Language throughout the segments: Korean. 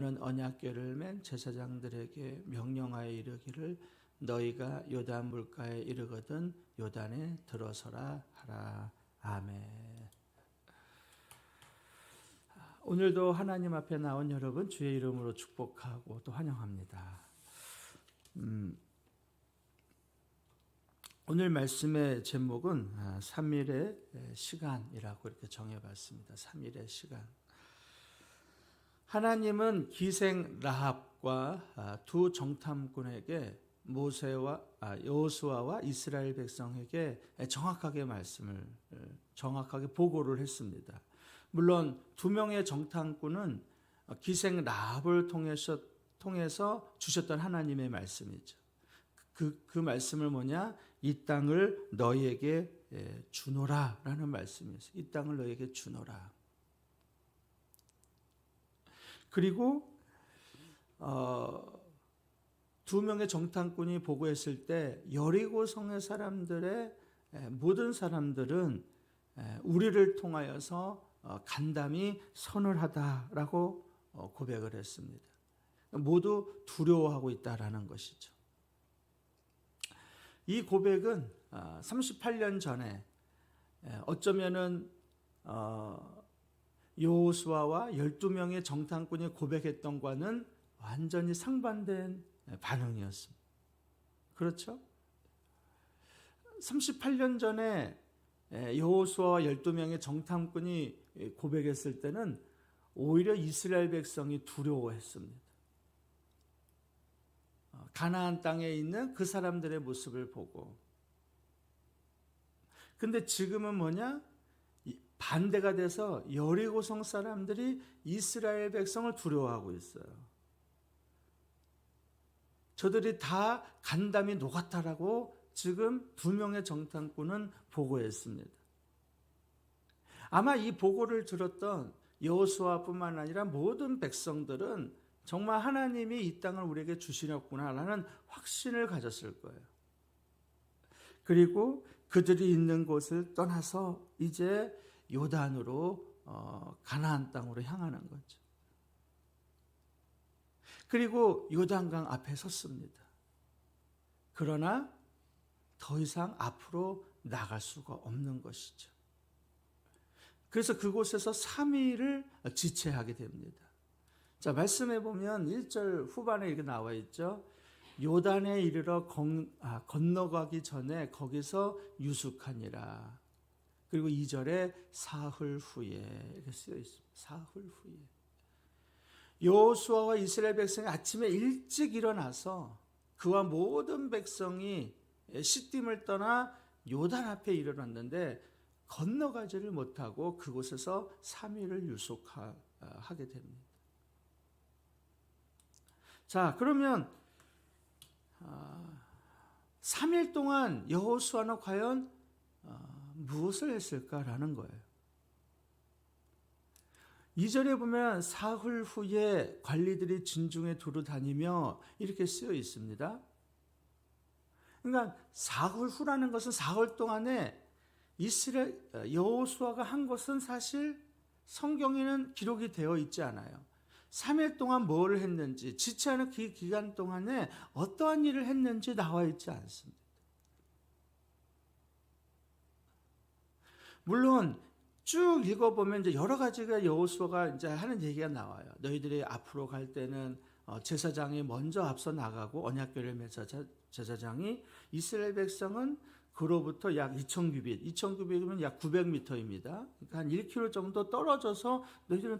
언약궤를 맨 제사장들에게 명령하여 이르기를 너희가 요단 물가에 이르거든 요단에 들어서라 하라. 아멘. 오늘도 하나님 앞에 나온 여러분 주의 이름으로 축복하고 또 환영합니다. 오늘 말씀의 제목은 3일의 시간이라고 이렇게 정해봤습니다. 3일의 시간. 하나님은 기생 라합과 두 정탐꾼에게 여호수아와 이스라엘 백성에게 정확하게 보고를 했습니다. 물론 두 명의 정탐꾼은 기생 라합을 통해서 주셨던 하나님의 말씀이죠. 그 말씀을 뭐냐? 이 땅을 너희에게 주노라라는 말씀이었어요. 이 땅을 너희에게 주노라. 그리고 두 명의 정탐꾼이 보고했을 때 여리고성의 사람들의 모든 사람들은 우리를 통하여서 간담이 선을 하다라고 고백을 했습니다. 모두 두려워하고 있다라는 것이죠. 이 고백은 38년 전에 어쩌면은 여호수아와 12명의 정탐꾼이 고백했던 것과는 완전히 상반된 반응이었습니다. 그렇죠? 38년 전에 여호수아와 12명의 정탐꾼이 고백했을 때는 오히려 이스라엘 백성이 두려워했습니다. 가나안 땅에 있는 그 사람들의 모습을 보고. 근데 지금은 뭐냐? 반대가 돼서 여리고성 사람들이 이스라엘 백성을 두려워하고 있어요. 저들이 다 간담이 녹았다라고 지금 두 명의 정탐꾼은 보고했습니다. 아마 이 보고를 들었던 여호수아뿐만 아니라 모든 백성들은 정말 하나님이 이 땅을 우리에게 주시렵구나라는 확신을 가졌을 거예요. 그리고 그들이 있는 곳을 떠나서 이제 요단으로 가나안 땅으로 향하는 거죠. 그리고 요단강 앞에 섰습니다. 그러나 더 이상 앞으로 나갈 수가 없는 것이죠. 그래서 그곳에서 3일을 지체하게 됩니다. 자, 말씀해 보면 1절 후반에 이렇게 나와 있죠. 요단에 이르러 건너가기 전에 거기서 유숙하니라. 그리고 2절에 사흘 후에 이렇게 쓰여 있습니다. 사흘 후에. 여호수아와 이스라엘 백성이 아침에 일찍 일어나서 그와 모든 백성이 시딤을 떠나 요단 앞에 이르렀는데 건너가지를 못하고 그곳에서 3일을 유숙하게 됩니다. 자, 그러면 3일 동안 여호수아는 과연 무엇을 했을까라는 거예요. 2절에 보면 사흘 후에 관리들이 진중에 두루 다니며 이렇게 쓰여 있습니다. 그러니까 사흘 후라는 것은 사흘 동안에 여호수아가 한 것은 사실 성경에는 기록이 되어 있지 않아요. 3일 동안 뭘 했는지, 지체하는 그 기간 동안에 어떠한 일을 했는지 나와 있지 않습니다. 물론 쭉 읽어보면 이제 여러 가지가 여호수아가 이제 하는 얘기가 나와요. 너희들이 앞으로 갈 때는 제사장이 먼저 앞서 나가고 언약궤를 맬 제사장이 이스라엘 백성은 그로부터 약 2,000규빗이면 약 900m입니다. 그러니까 한 1km 정도 떨어져서 너희들은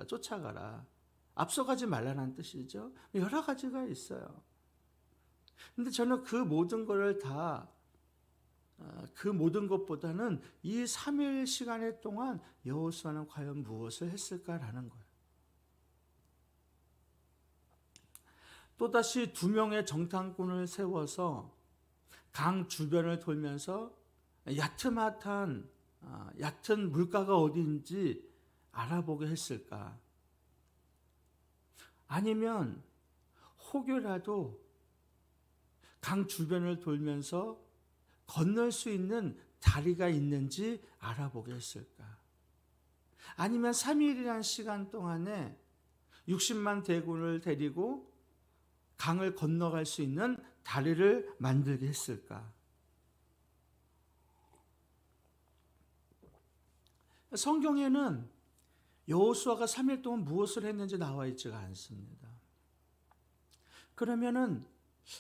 쫓아가라. 앞서가지 말라는 뜻이죠. 여러 가지가 있어요. 근데 저는 그 모든 것보다는 이 3일 시간의 동안 여호수아는 과연 무엇을 했을까라는 거예요. 또다시 2명의 정탐꾼을 세워서 강 주변을 돌면서 얕은 물가가 어디인지 알아보게 했을까? 아니면 혹여라도 강 주변을 돌면서 건널 수 있는 다리가 있는지 알아보게 했을까? 아니면 3일이라는 시간 동안에 60만 대군을 데리고 강을 건너갈 수 있는 다리를 만들게 했을까? 성경에는 여호수아가 3일 동안 무엇을 했는지 나와 있지가 않습니다. 그러면은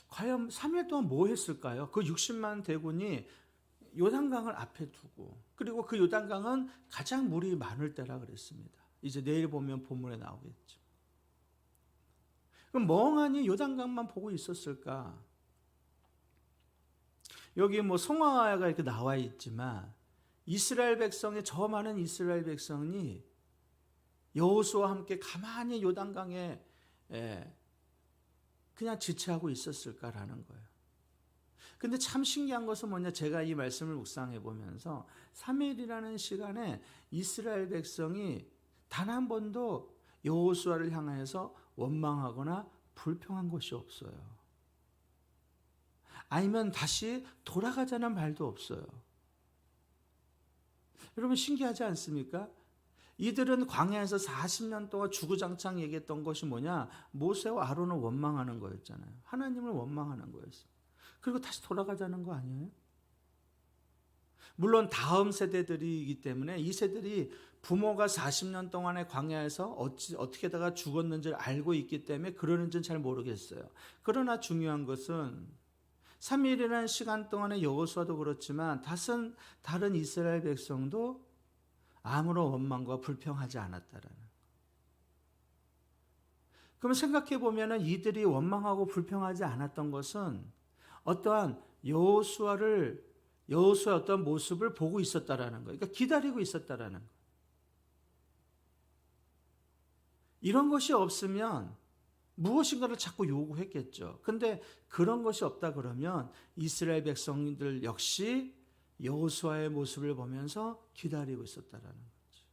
과연 3일 동안 뭐 했을까요? 그 60만 대군이 요단강을 앞에 두고, 그리고 그 요단강은 가장 물이 많을 때라 그랬습니다. 이제 내일 보면 본문에 나오겠죠. 그럼 멍하니 요단강만 보고 있었을까? 여기 뭐 성화가 이렇게 나와 있지만 이스라엘 백성의, 저 많은 이스라엘 백성이 여호수아와 함께 가만히 요단강에 그냥 지체하고 있었을까라는 거예요. 근데 참 신기한 것은 뭐냐, 제가 이 말씀을 묵상해 보면서 3일이라는 시간에 이스라엘 백성이 단 한 번도 여호수아를 향해서 원망하거나 불평한 것이 없어요. 아니면 다시 돌아가자는 말도 없어요. 여러분 신기하지 않습니까? 이들은 광야에서 40년 동안 주구장창 얘기했던 것이 뭐냐? 모세와 아론을 원망하는 거였잖아요. 하나님을 원망하는 거였어요. 그리고 다시 돌아가자는 거 아니에요? 물론 다음 세대들이기 때문에 이 세대들이 부모가 40년 동안의 광야에서 어떻게다가 죽었는지를 알고 있기 때문에 그러는지는 잘 모르겠어요. 그러나 중요한 것은 3일이라는 시간 동안의 여호수아도 그렇지만 다른 이스라엘 백성도 아무런 원망과 불평하지 않았다라는. 그럼 생각해 보면은 이들이 원망하고 불평하지 않았던 것은 어떠한 여호수아의 어떤 모습을 보고 있었다라는 거예요. 그러니까 기다리고 있었다라는 거예요. 이런 것이 없으면 무엇인가를 자꾸 요구했겠죠. 근데 그런 것이 없다 그러면 이스라엘 백성들 역시 여호수아의 모습을 보면서 기다리고 있었다라는 거죠.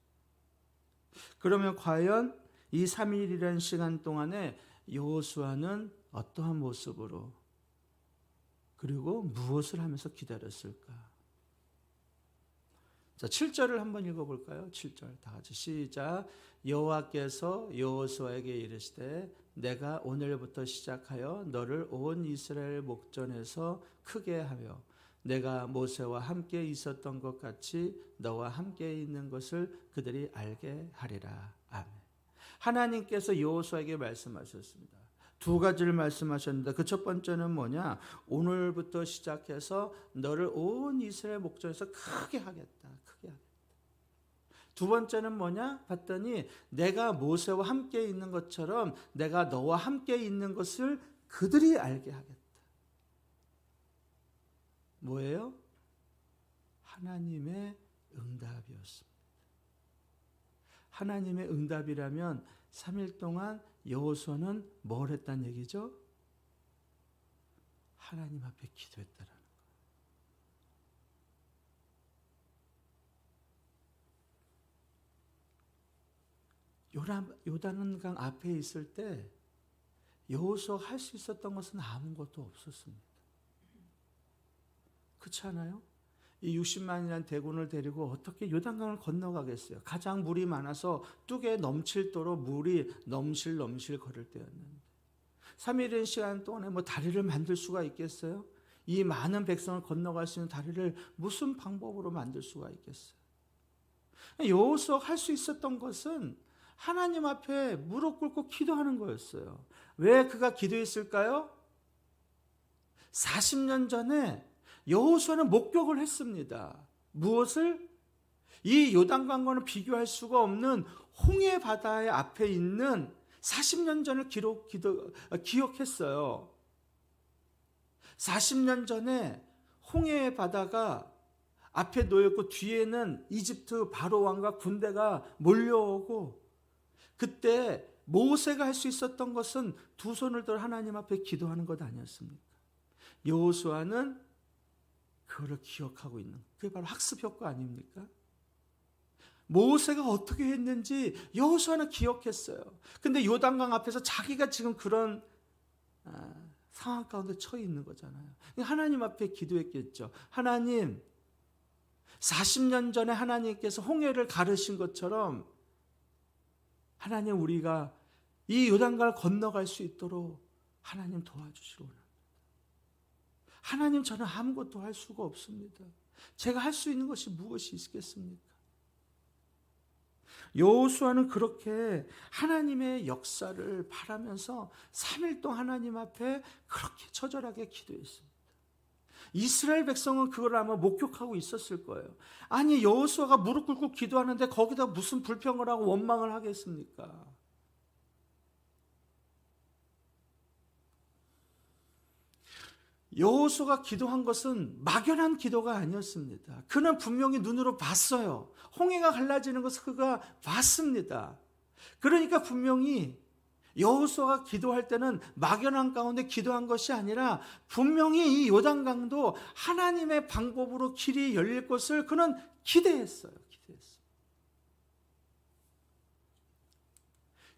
그러면 과연 이 3일이라는 시간 동안에 여호수아는 어떠한 모습으로 그리고 무엇을 하면서 기다렸을까? 자, 7절을 한번 읽어볼까요? 7절 다 같이 시작. 여호와께서 여호수아에게 이르시되 내가 오늘부터 시작하여 너를 온 이스라엘 목전에서 크게 하며 내가 모세와 함께 있었던 것 같이 너와 함께 있는 것을 그들이 알게 하리라. 아멘. 하나님께서 여호수아에게 말씀하셨습니다. 두 가지를 말씀하셨는데 그 첫 번째는 뭐냐? 오늘부터 시작해서 너를 온 이스라엘 목전에서 크게 하겠다. 크게 하겠다. 두 번째는 뭐냐? 봤더니 내가 모세와 함께 있는 것처럼 내가 너와 함께 있는 것을 그들이 알게 하겠다. 뭐예요? 하나님의 응답이었습니다. 하나님의 응답이라면 3일 동안 여호수아는 뭘 했다는 얘기죠? 하나님 앞에 기도했다라는 거예요. 요단강 앞에 있을 때 여호수아가 할 수 있었던 것은 아무것도 없었습니다. 그렇지 않아요? 이 60만이라는 대군을 데리고 어떻게 요단강을 건너가겠어요? 가장 물이 많아서 뚝에 넘칠도록 물이 넘실 거릴 때였는데 3일인 시간 동안에 뭐 다리를 만들 수가 있겠어요? 이 많은 백성을 건너갈 수 있는 다리를 무슨 방법으로 만들 수가 있겠어요? 여호수아가 할 수 있었던 것은 하나님 앞에 무릎 꿇고 기도하는 거였어요. 왜 그가 기도했을까요? 40년 전에 여호수아는 목격을 했습니다. 무엇을? 이 요단강과는 비교할 수가 없는 홍해 바다의 앞에 있는 40년 전을 기억했어요. 40년 전에 홍해 바다가 앞에 놓였고 뒤에는 이집트 바로 왕과 군대가 몰려오고 그때 모세가 할 수 있었던 것은 두 손을 들어 하나님 앞에 기도하는 것 아니었습니까? 여호수아는 그거를 기억하고 있는, 그게 바로 학습 효과 아닙니까? 모세가 어떻게 했는지 여호수아는 기억했어요. 근데 요단강 앞에서 자기가 지금 그런 상황 가운데 처해 있는 거잖아요. 하나님 앞에 기도했겠죠. 하나님, 40년 전에 하나님께서 홍해를 가르신 것처럼 하나님, 우리가 이 요단강을 건너갈 수 있도록 하나님 도와주시기 원합니다. 하나님, 저는 아무것도 할 수가 없습니다. 제가 할 수 있는 것이 무엇이 있겠습니까? 여호수아는 그렇게 하나님의 역사를 바라면서 3일 동안 하나님 앞에 그렇게 처절하게 기도했습니다. 이스라엘 백성은 그걸 아마 목격하고 있었을 거예요. 아니, 여호수아가 무릎 꿇고 기도하는데 거기다 무슨 불평을 하고 원망을 하겠습니까? 여호수아가 기도한 것은 막연한 기도가 아니었습니다. 그는 분명히 눈으로 봤어요. 홍해가 갈라지는 것을 그가 봤습니다. 그러니까 분명히 여호수아가 기도할 때는 막연한 가운데 기도한 것이 아니라 분명히 이 요단강도 하나님의 방법으로 길이 열릴 것을 그는 기대했어요.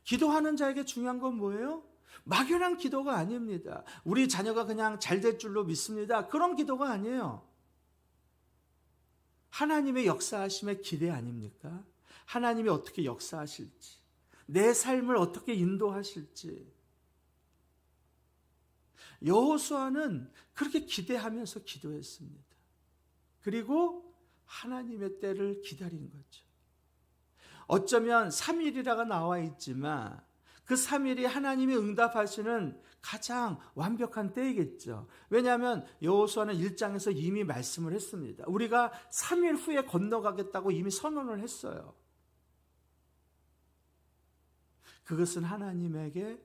기도하는 자에게 중요한 건 뭐예요? 막연한 기도가 아닙니다. 우리 자녀가 그냥 잘 될 줄로 믿습니다. 그런 기도가 아니에요. 하나님의 역사하심의 기대 아닙니까? 하나님이 어떻게 역사하실지, 내 삶을 어떻게 인도하실지. 여호수아는 그렇게 기대하면서 기도했습니다. 그리고 하나님의 때를 기다린 거죠. 어쩌면 3일이라고 나와 있지만 그 3일이 하나님이 응답하시는 가장 완벽한 때이겠죠. 왜냐하면 여호수아는 1장에서 이미 말씀을 했습니다. 우리가 3일 후에 건너가겠다고 이미 선언을 했어요. 그것은 하나님의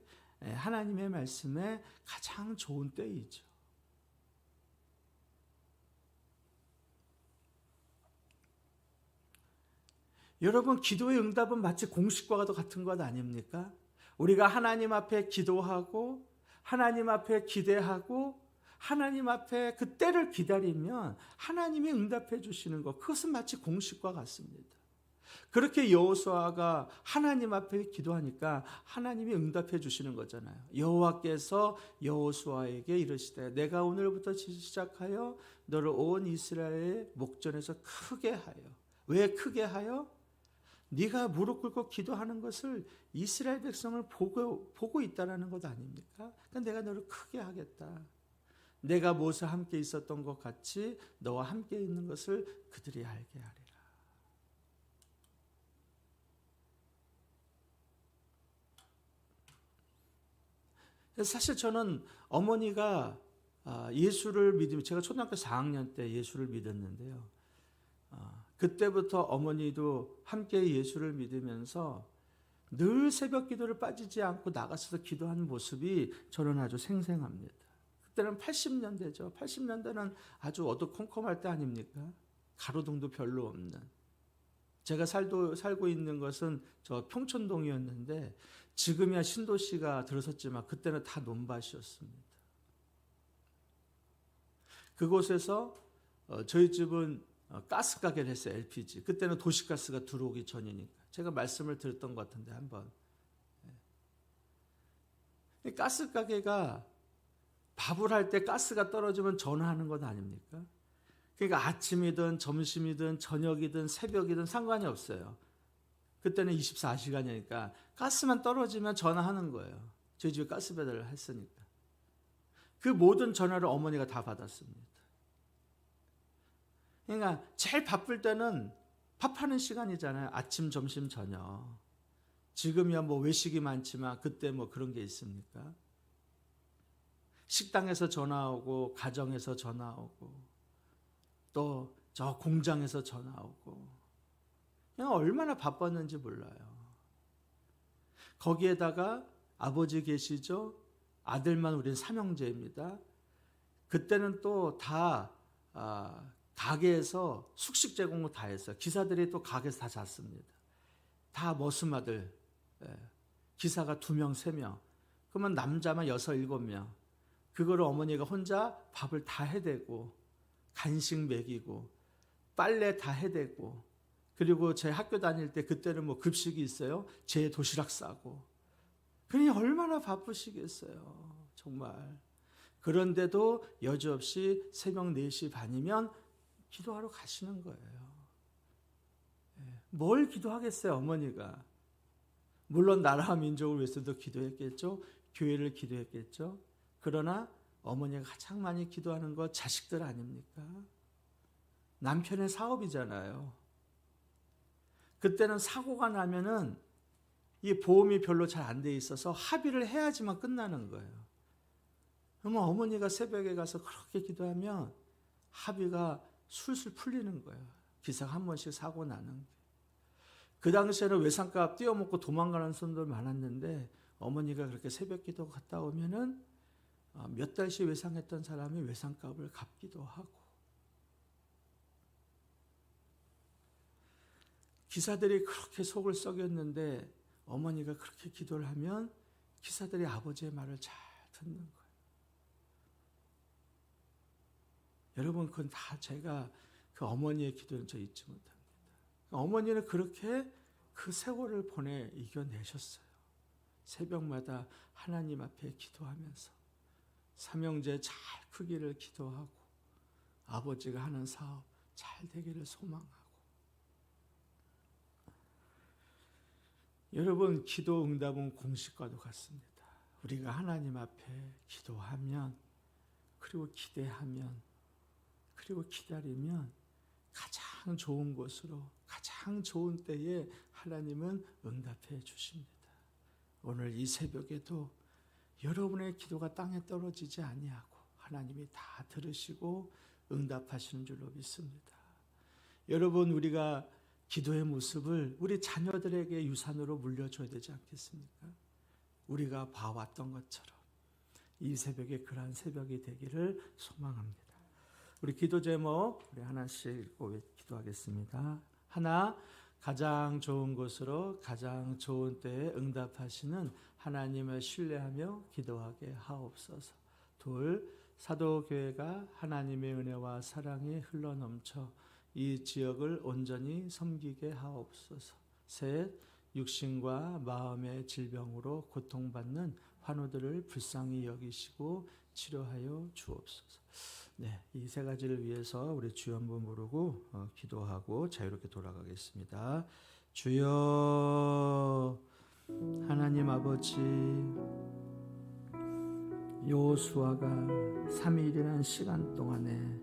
말씀에 가장 좋은 때이죠. 여러분, 기도의 응답은 마치 공식과도 같은 것 아닙니까? 우리가 하나님 앞에 기도하고 하나님 앞에 기대하고 하나님 앞에 그 때를 기다리면 하나님이 응답해 주시는 것, 그것은 마치 공식과 같습니다. 그렇게 여호수아가 하나님 앞에 기도하니까 하나님이 응답해 주시는 거잖아요. 여호와께서 여호수아에게 이르시되 내가 오늘부터 시작하여 너를 온 이스라엘의 목전에서 크게 하여. 왜 크게 하여? 네가 무릎 꿇고 기도하는 것을 이스라엘 백성을 보고 있다는 것 아닙니까? 그러니까 내가 너를 크게 하겠다. 내가 모세와 함께 있었던 것 같이 너와 함께 있는 것을 그들이 알게 하리라. 사실 저는 어머니가 예수를 믿으면, 제가 초등학교 4학년 때 예수를 믿었는데요. 그때부터 어머니도 함께 예수를 믿으면서 늘 새벽 기도를 빠지지 않고 나가서 기도하는 모습이 저는 아주 생생합니다. 그때는 80년대죠. 80년대는 아주 어두컴컴할 때 아닙니까? 가로등도 별로 없는. 제가 살고 있는 것은 저 평촌동이었는데 지금이야 신도시가 들어섰지만 그때는 다 논밭이었습니다. 그곳에서 저희 집은 가스 가게를 했어요. LPG. 그때는 도시가스가 들어오기 전이니까. 제가 말씀을 드렸던 것 같은데 한번. 가스 가게가 밥을 할 때 가스가 떨어지면 전화하는 것 아닙니까? 그러니까 아침이든 점심이든 저녁이든 새벽이든 상관이 없어요. 그때는 24시간이니까 가스만 떨어지면 전화하는 거예요. 저희 집에 가스 배달을 했으니까. 그 모든 전화를 어머니가 다 받았습니다. 그러니까 제일 바쁠 때는 밥하는 시간이잖아요. 아침, 점심, 저녁. 지금이야 뭐 외식이 많지만 그때 뭐 그런 게 있습니까? 식당에서 전화 오고 가정에서 전화 오고 또 저 공장에서 전화 오고 그냥 얼마나 바빴는지 몰라요. 거기에다가 아버지 계시죠? 아들만 우린 삼형제입니다. 그때는 또 다 가게에서 숙식 제공을 다 했어요. 기사들이 또 가게에서 다 잤습니다. 다 머슴아들. 기사가 2명, 3명. 그러면 남자만 6, 7명. 그거를 어머니가 혼자 밥을 다 해대고 간식 먹이고 빨래 다 해대고 그리고 제 학교 다닐 때 그때는 뭐 급식이 있어요. 제 도시락 싸고. 그러니 얼마나 바쁘시겠어요. 정말. 그런데도 여지없이 새벽 4시 반이면 기도하러 가시는 거예요. 뭘 기도하겠어요, 어머니가. 물론 나라와 민족을 위해서도 기도했겠죠. 교회를 기도했겠죠. 그러나 어머니가 가장 많이 기도하는 거 자식들 아닙니까? 남편의 사업이잖아요. 그때는 사고가 나면은 이 보험이 별로 잘 안 돼 있어서 합의를 해야지만 끝나는 거예요. 그러면 어머니가 새벽에 가서 그렇게 기도하면 합의가 술술 풀리는 거예요. 기사가 한 번씩 사고 나는 게. 그 당시에는 외상값 띄어먹고 도망가는 손들 많았는데 어머니가 그렇게 새벽 기도 갔다 오면은 몇 달씩 외상했던 사람이 외상값을 갚기도 하고. 기사들이 그렇게 속을 썩였는데 어머니가 그렇게 기도를 하면 기사들이 아버지의 말을 잘 듣는 거예요. 여러분, 그건 다 제가 그 어머니의 기도는 저 잊지 못합니다. 어머니는 그렇게 그 세월을 보내 이겨내셨어요. 새벽마다 하나님 앞에 기도하면서 삼형제 잘 크기를 기도하고 아버지가 하는 사업 잘 되기를 소망하고. 여러분, 기도 응답은 공식과도 같습니다. 우리가 하나님 앞에 기도하면, 그리고 기대하면, 그리고 기다리면 가장 좋은 곳으로 가장 좋은 때에 하나님은 응답해 주십니다. 오늘 이 새벽에도 여러분의 기도가 땅에 떨어지지 아니하고 하나님이 다 들으시고 응답하시는 줄로 믿습니다. 여러분, 우리가 기도의 모습을 우리 자녀들에게 유산으로 물려줘야 되지 않겠습니까? 우리가 봐왔던 것처럼 이 새벽에 그러한 새벽이 되기를 소망합니다. 우리 기도 제목 우리 하나씩 읽고 기도하겠습니다. 하나, 가장 좋은 곳으로 가장 좋은 때에 응답하시는 하나님을 신뢰하며 기도하게 하옵소서. 둘, 사도교회가 하나님의 은혜와 사랑이 흘러넘쳐 이 지역을 온전히 섬기게 하옵소서. 셋, 육신과 마음의 질병으로 고통받는 환우들을 불쌍히 여기시고 치료하여 주옵소서. 네, 이 세 가지를 위해서 우리 주여 한번 부르고 기도하고 자유롭게 돌아가겠습니다. 주여, 하나님 아버지, 여호수아가 3일이라는 시간 동안에